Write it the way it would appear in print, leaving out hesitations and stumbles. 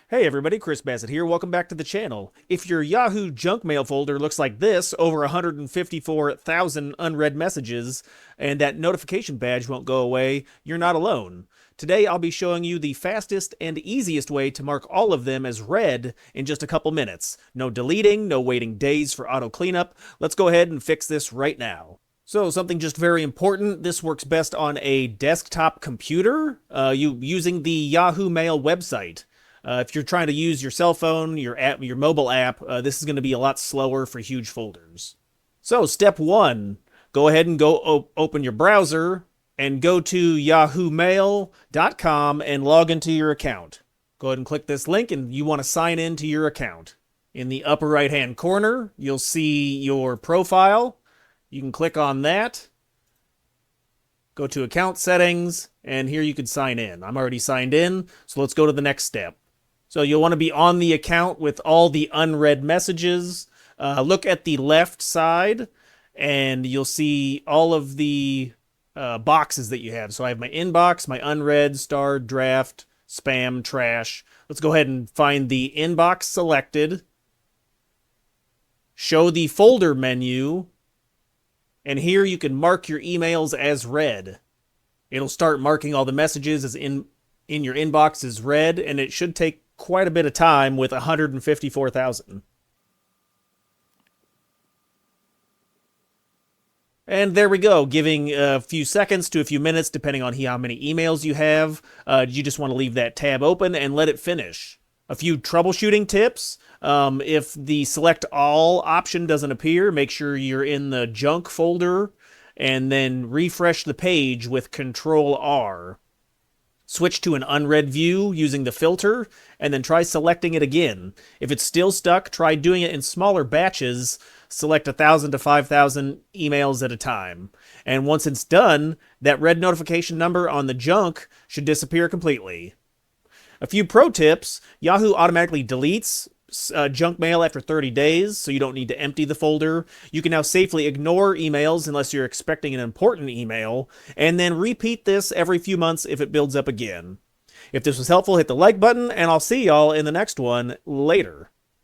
Hey everybody, Chris Bassett here. Welcome back to the channel. If your Yahoo junk mail folder looks like this, over 154,000 unread messages, and that notification badge won't go away, you're not alone. Today I'll be showing you the fastest and easiest way to mark all of them as read in just a couple minutes. No deleting, no waiting days for auto cleanup. Let's go ahead and fix this right now. So something just very important, this works best on a desktop computer, using the Yahoo Mail website. If you're trying to use your cell phone, your mobile app, this is going to be a lot slower for huge folders. So step one, go ahead and open your browser and go to yahoomail.com and log into your account. Go ahead and click this link and you want to sign in to your account. In the upper right hand corner, you'll see your profile. You can click on that. Go to account settings, and here you can sign in. I'm already signed in, so let's go to the next step. So you'll want to be on the account with all the unread messages. Look at the left side, and you'll see all of the boxes that you have. So I have my inbox, my unread, starred, draft, spam, trash. Let's go ahead and find the inbox selected. Show the folder menu. And here you can mark your emails as read. It'll start marking all the messages as in your inbox as read, and it should take quite a bit of time with 154,000. And there we go, giving a few seconds to a few minutes, depending on how many emails you have. You just want to leave that tab open and let it finish. A few troubleshooting tips. If the select all option doesn't appear, make sure you're in the junk folder and then refresh the page with Control R. Switch to an unread view using the filter and then try selecting it again. If it's still stuck, try doing it in smaller batches. Select 1,000 to 5,000 emails at a time. And once it's done, that red notification number on the junk should disappear completely. A few pro tips: Yahoo automatically deletes junk mail after 30 days, so you don't need to empty the folder. You can now safely ignore emails unless you're expecting an important email, and then repeat this every few months if it builds up again. If this was helpful, hit the like button, and I'll see y'all in the next one later.